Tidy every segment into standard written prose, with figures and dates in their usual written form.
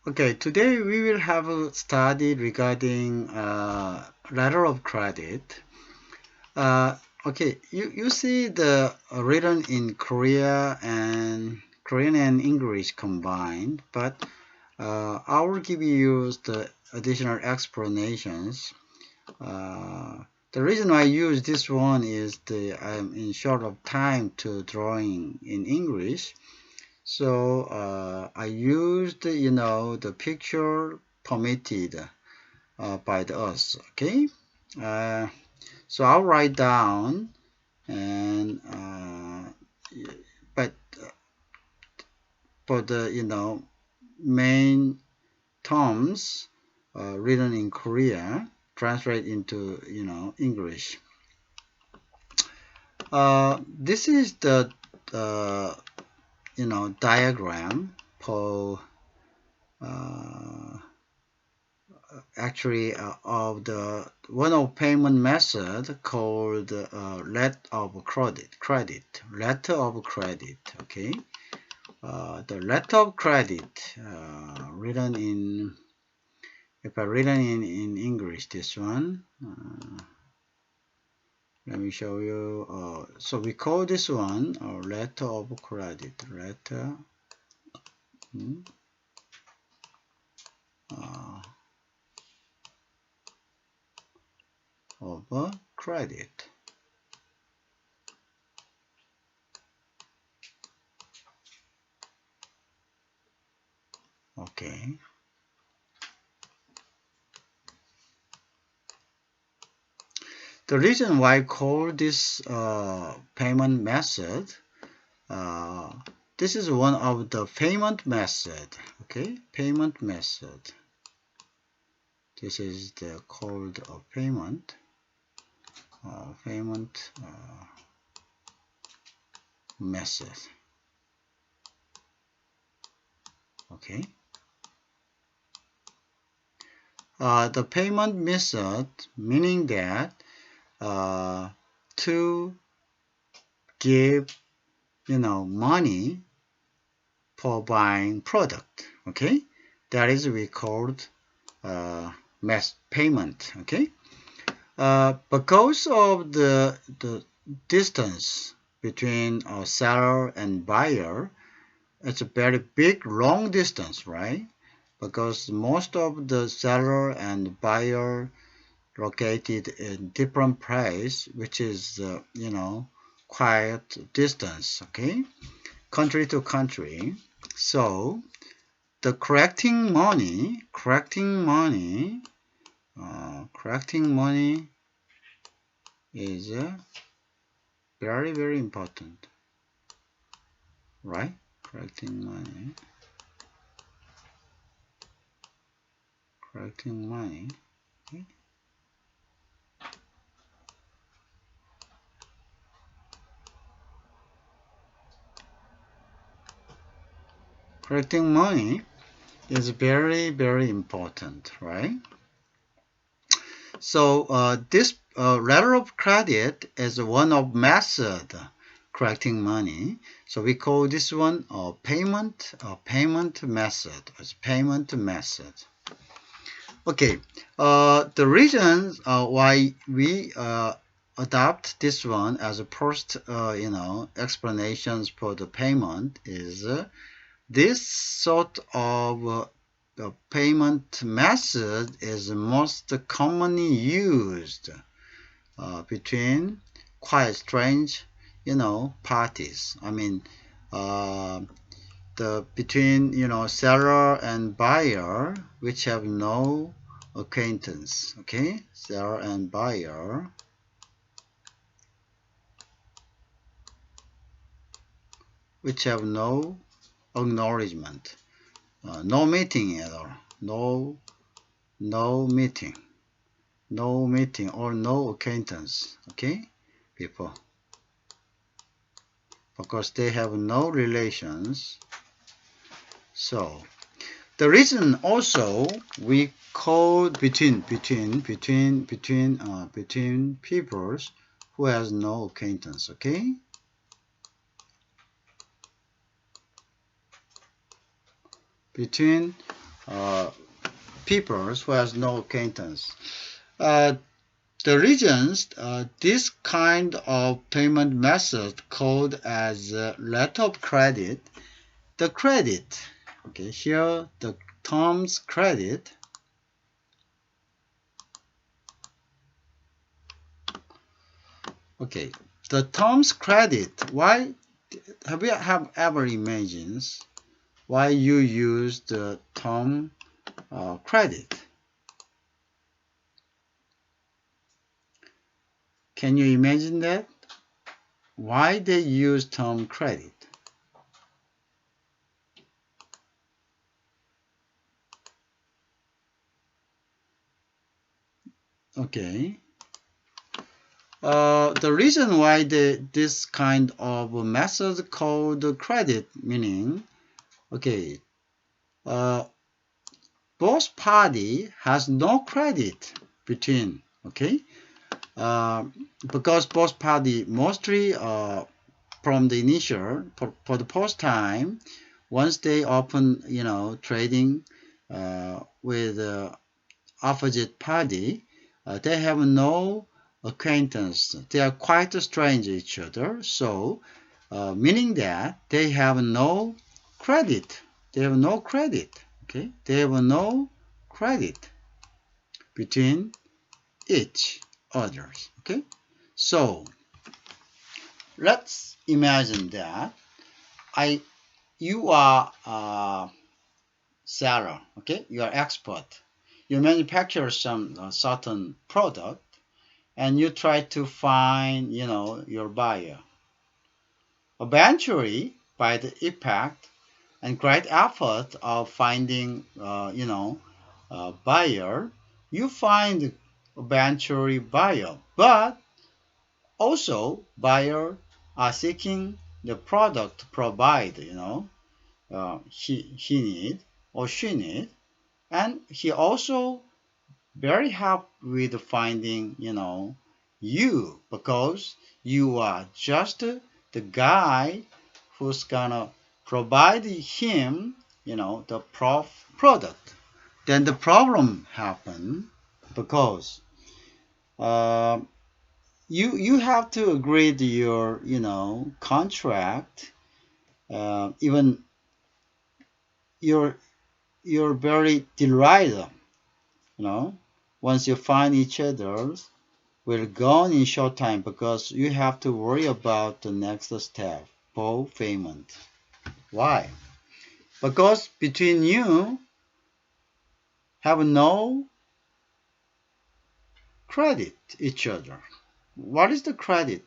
Okay, today we will have a study regarding letter of credit. Okay, you see the written in Korean and English combined, but I will give you the additional explanations. The reason I use this one is I'm in short of time to drawing in English. So I used, the picture permitted by us. Okay. Uh, so I'll write down and but for the main terms written in Korea, translate into English. This is the diagram for actually of the one of payment method called letter of credit. Okay, the letter of credit written in, if I written in English, this one, let me show you. So we call this one letter of credit, letter of credit. Okay. The reason why I call this payment method, this is one of the payment method. Okay, payment method. This is the called payment method. Okay. The payment method meaning that to give money for buying product. Okay, that is we called mass payment. Okay, because of the distance between a seller and buyer, it's a very big long distance, right? Because most of the seller and buyer located in different place, which is quite distance. Okay, country to country. So the collecting money is very, very important, right? Collecting money. Okay. Collecting money is very, very important, right? So this letter of credit is one of method collecting money. So we call this one payment method. It's payment method. Okay. The reason why we adopt this one as a first, explanations for the payment is this sort of the payment method is most commonly used between quite strange, parties. I mean, between seller and buyer, which have no acquaintance. Okay, seller and buyer, which have no acknowledgement, no meeting at all, no meeting or no acquaintance. Okay, people, because they have no relations. So the reason also we call between peoples who has no acquaintance. Okay, between people who has no acquaintance. The reasons this kind of payment method called as letter of credit, the credit, okay, here the terms credit, okay, the terms credit, why have you ever imagined why you use the term credit? Can you imagine that? Why they use term credit? Okay. The reason why this kind of method called credit, meaning, okay, both party has no credit between, okay, because both party mostly from the initial for the first time, once they open, trading with opposite party, they have no acquaintance. They are quite strange each other. So, meaning that they have no credit. They have no credit. Okay, they have no credit between each others. Okay, so let's imagine that you are a seller. Okay, you are expert. You manufacture some certain product, and you try to find, your buyer. Eventually, by the effect and great effort of finding, buyer, you find eventually buyer. But also, buyer are seeking the product to provide, he need or she need, and he also very happy with finding, you, because you are just the guy who's gonna provide him, the product. Then the problem happen because you have to agree to your, contract. Even you're very delighted, once you find each other will gone in short time because you have to worry about the next step for payment. Why? Because between you have no credit each other. What is the credit?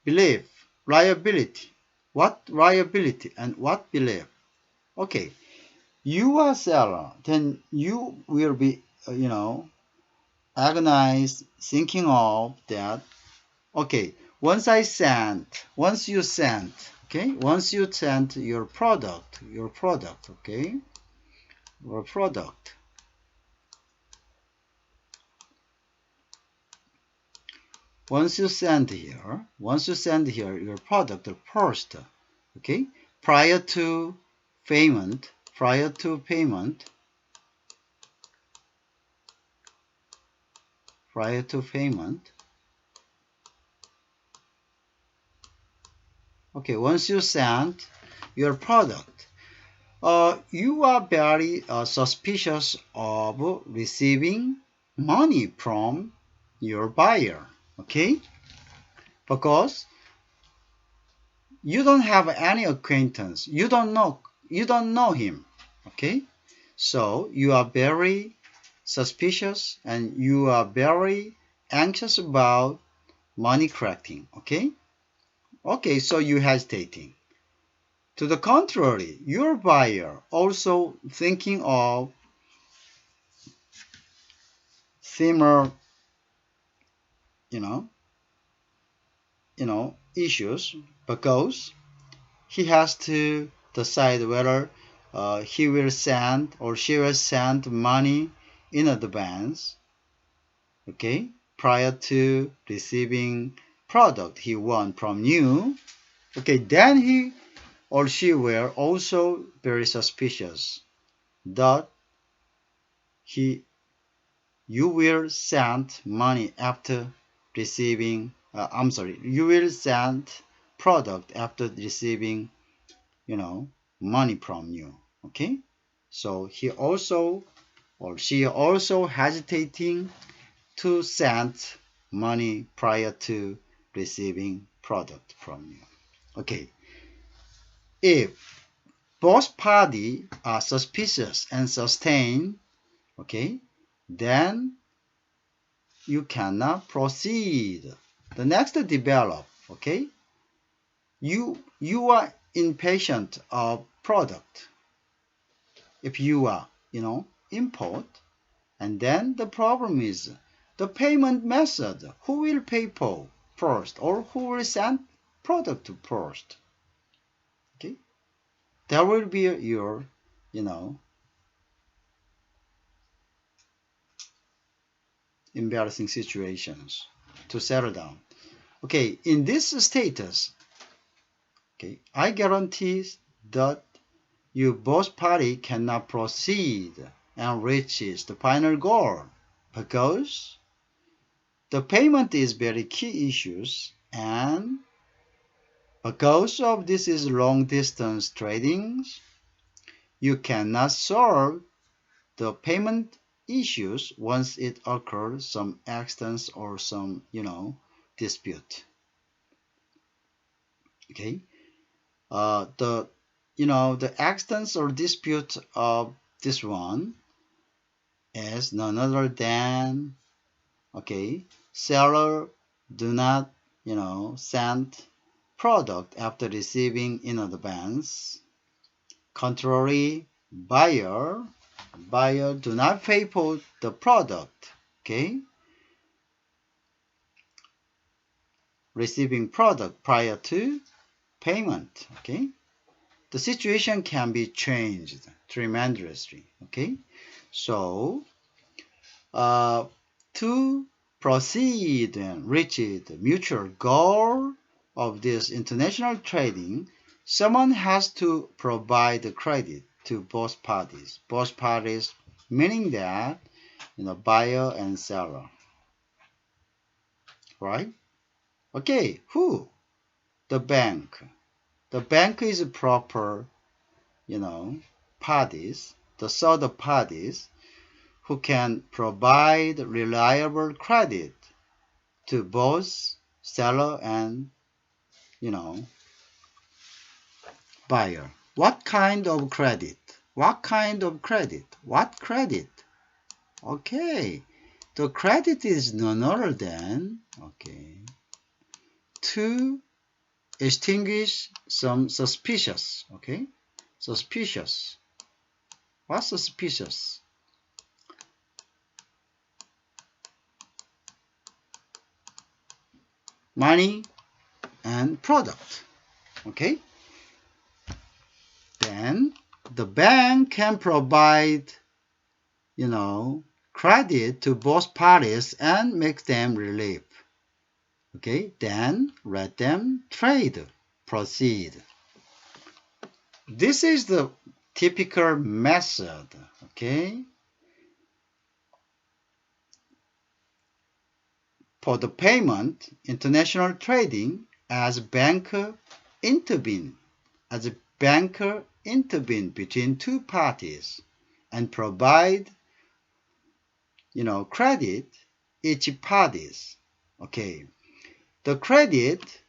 Belief, liability. What liability and what belief? Okay, you are seller, then you will be, agonized thinking of that. Okay, once you send, okay, once you send your product, okay, your product. Once you send here your product first, okay, prior to payment, okay, once you send your product, you are very suspicious of receiving money from your buyer, okay? Because you don't have any acquaintance, you don't know him, okay? So you are very suspicious and you are very anxious about money collecting, okay? Okay, so you hesitating. To the contrary, your buyer also thinking of similar, issues, because he has to decide whether he will send or she will send money in advance, okay, prior to receiving product he want from you. Okay, then he or she were also very suspicious. that you will send money after receiving you will send product after receiving money from you. Okay, so he also or she also hesitating to send money prior to receiving product from you. Okay, if both parties are suspicious and sustain, okay, then you cannot proceed. The next develop, okay, you are impatient of product. If you are, import, and then the problem is the payment method. Who will pay for first, or who will send product to first? Okay, that will be your, embarrassing situations to settle down. Okay, in this status, okay, I guarantee that you both party cannot proceed and reaches the final goal because the payment is very key issues, and because of this is long distance trading, you cannot solve the payment issues once it occurs some accidents or some dispute. Okay, the accidents or dispute of this one is none other than, okay, seller do not send product after receiving in advance. Contrary, buyer do not pay for the product, okay, receiving product prior to payment. Okay, the situation can be changed tremendously. Okay, so to proceed and reach the mutual goal of this international trading, someone has to provide the credit to both parties. Both parties meaning that buyer and seller, right? Okay, who? The bank. The bank is proper, parties, the third parties who can provide reliable credit to both seller and, buyer. What kind of credit? What kind of credit? What credit? Okay, the credit is none other than, okay, to extinguish some suspicious, okay, suspicious. What's suspicious? Money and product, okay? Then the bank can provide, credit to both parties and make them relief. Okay, then let them trade, proceed. This is the typical method, okay? For the payment, international trading, as banker intervene between two parties and provide, credit each parties. Okay, the credit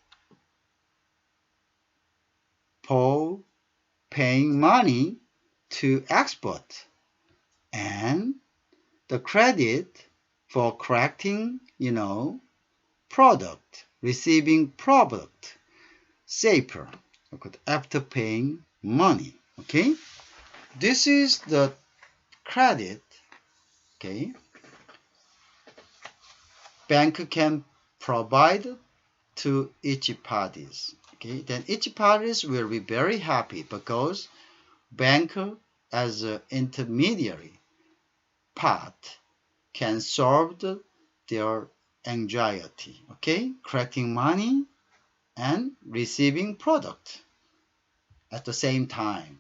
for paying money to export and the credit for collecting, product, receiving product, safer, after paying money. Okay, this is the credit. Okay, bank can provide to each parties. Okay, then each parties will be very happy because bank as an intermediary part can solve their anxiety. Okay, collecting money and receiving product at the same time.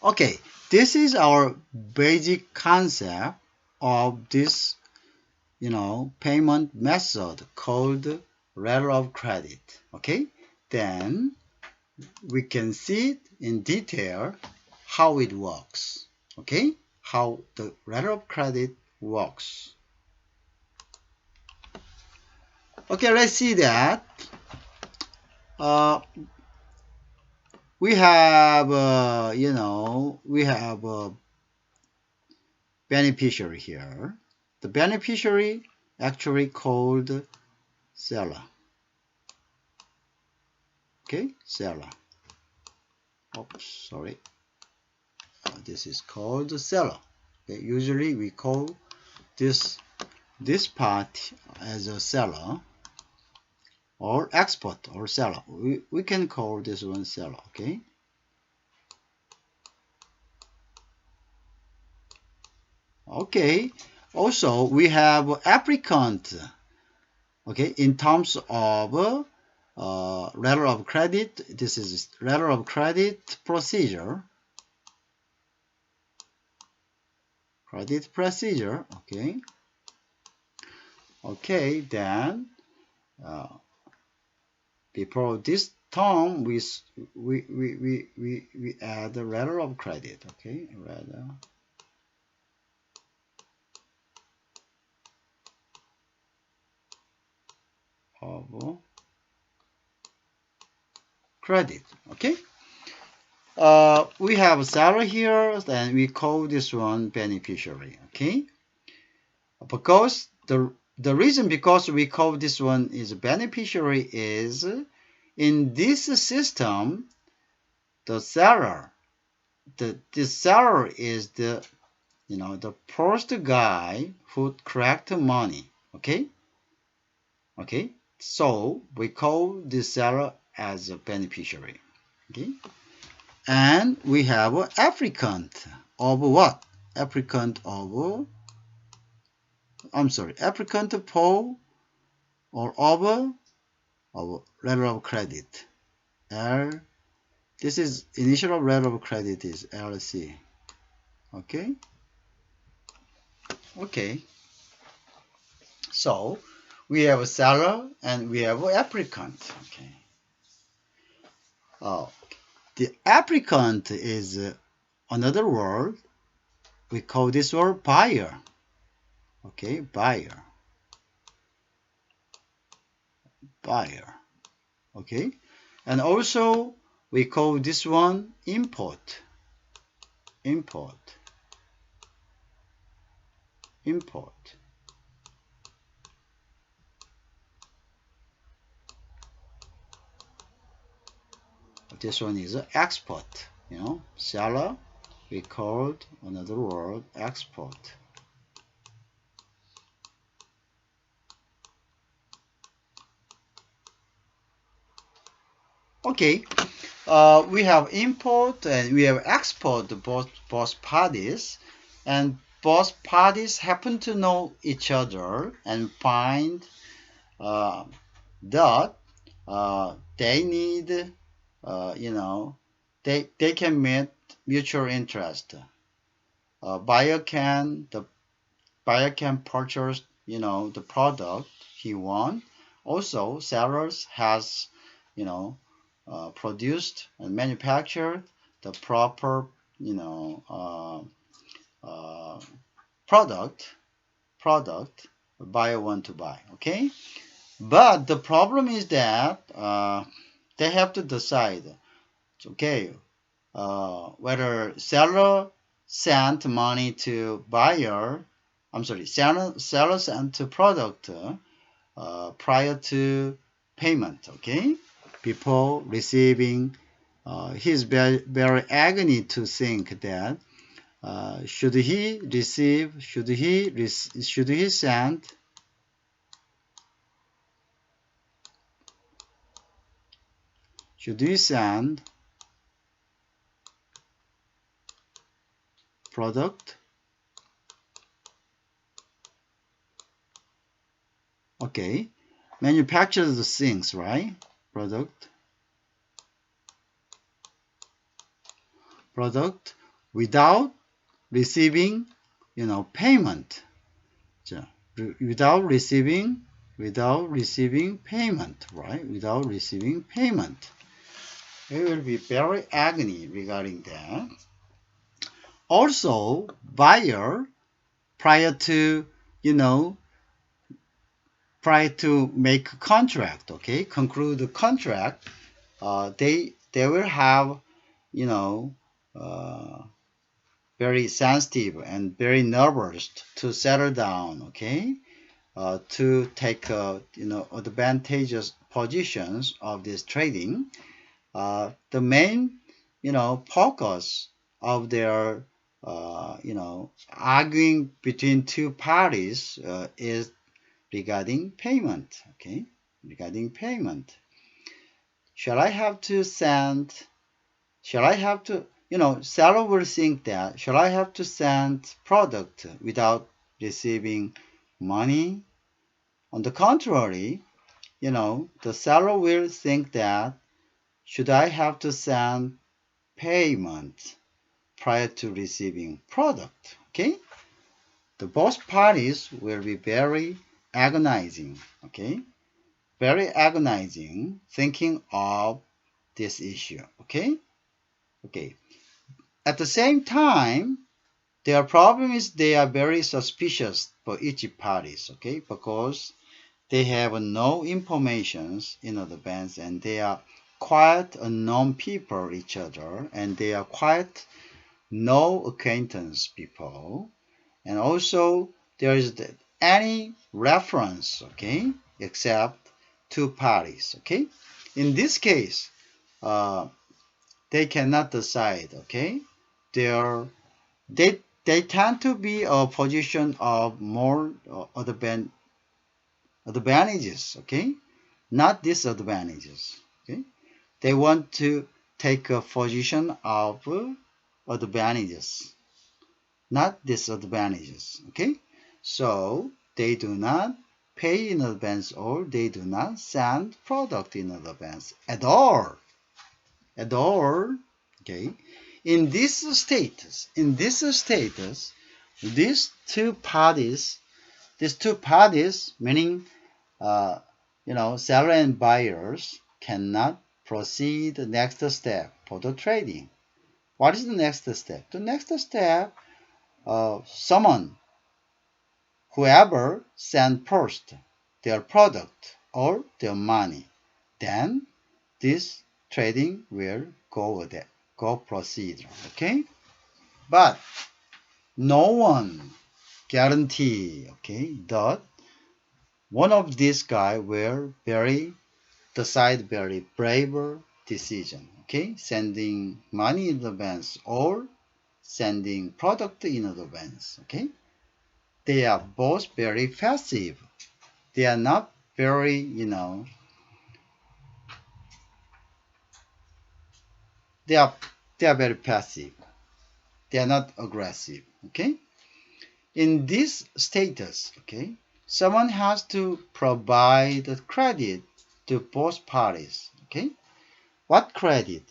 Okay, this is our basic concept of this, payment method called letter of credit. Okay, then we can see in detail how it works. Okay, how the letter of credit works. Okay, let's see that. We have, we have a beneficiary here. The beneficiary actually called seller. Okay, seller. Oops, sorry. This is called the seller. Okay, usually we call this part as a seller or export or seller. We can call this one seller. Okay. Okay. Also, we have applicant. Okay, in terms of letter of credit, this is letter of credit procedure. Credit procedure. Okay. Okay, then before this term, we add the letter of credit. Okay, letter of credit. Okay. We have seller here, then we call this one beneficiary. Okay. Because the reason because we call this one is beneficiary is in this system, the seller, the seller is the the first guy who collect money. Okay. Okay. So we call the seller as a beneficiary. Okay. And we have an applicant of what? Applicant of, applicant for or of letter of credit. This is initial letter of credit is LC. Okay. Okay. So we have a seller and we have an applicant. Okay. The applicant is another word. We call this word buyer. Okay, buyer. Buyer. Okay, and also we call this one import. Import. Import. This one is export. Seller, we called another word export. Okay, we have import and we have export, both parties, and both parties happen to know each other and find that they need, they can meet mutual interest. Buyer can purchase, the product he wants. Also, sellers has, produced and manufactured the proper, product buyer want to buy. Okay, but the problem is that they have to decide. Okay, whether seller sent money to buyer. Seller sent to product prior to payment. Okay, before receiving, he's very agony to think that should he send product? Okay, manufacture the things, right? Product without receiving, payment. Without receiving payment, right? Without receiving payment. It will be very agony regarding that. Also, buyer prior to, make a contract, okay, conclude the contract, they will have, you know, uh, very sensitive and very nervous to settle down, okay, to take, advantageous positions of this trading. The main, focus of their, arguing between two parties is regarding payment, okay, regarding payment. Shall I have to send, shall I have to, seller will think that, shall I have to send product without receiving money? On the contrary, the seller will think that, should I have to send payment prior to receiving product? Okay, the both parties will be very agonizing, okay, very agonizing thinking of this issue, okay. At the same time, their problem is they are very suspicious for each parties, okay, because they have no informations in advance and they are quite unknown people each other, and they are quite no acquaintance people, and also there is any reference, okay, except two parties, okay. In this case, they cannot decide, okay. They tend to be a position of more advantages, okay, not disadvantages, okay. They want to take a position of advantages, not disadvantages, okay. So they do not pay in advance or they do not send product in advance at all, okay. In this status, these two parties, meaning seller and buyers, cannot proceed the next step for the trading. What is the next step? The next step, whoever send first their product or their money, then this trading will go proceed, okay. But no one guarantee, okay, that one of these guys will decide very braver decision, okay, sending money in advance or sending product in advance, okay. They are both very passive. They are not very, they are very passive. They are not aggressive, okay. In this status, okay, someone has to provide credit to both parties, okay. What credit?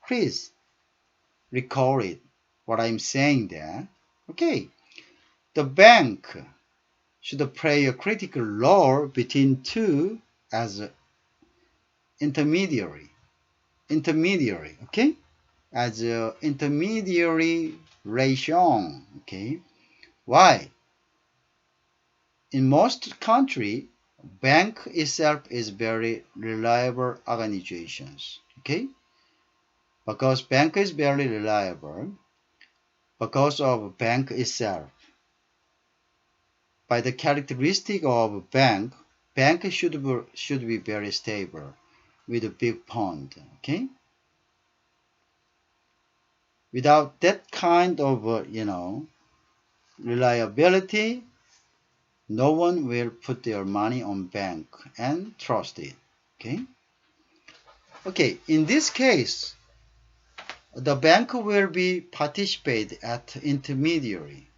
Please recall it, what I'm saying there, okay. The bank should play a critical role between two as an intermediary, okay, as an intermediary relation, okay. Why? In most country, bank itself is very reliable organizations, okay. Because bank is very reliable, because of bank itself, by the characteristic of bank should be very stable with a big fund, okay. Without that kind of reliability, no one will put their money on bank and trust it, okay. In this case, the bank will be participate at intermediary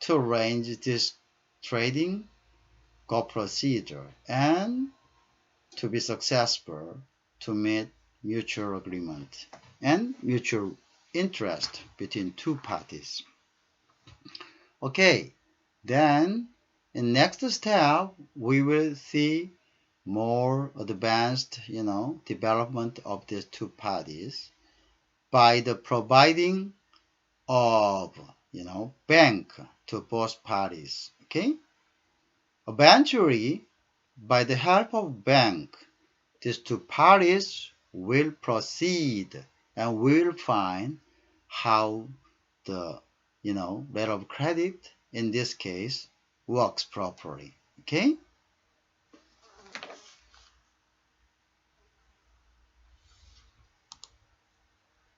to arrange this trading go procedure and to be successful to meet mutual agreement and mutual interest between two parties. Okay, then in next step we will see more advanced, development of these two parties by the providing of, bank to both parties. Okay, eventually, by the help of bank, these two parties will proceed and will find how the letter of credit in this case works properly. Okay,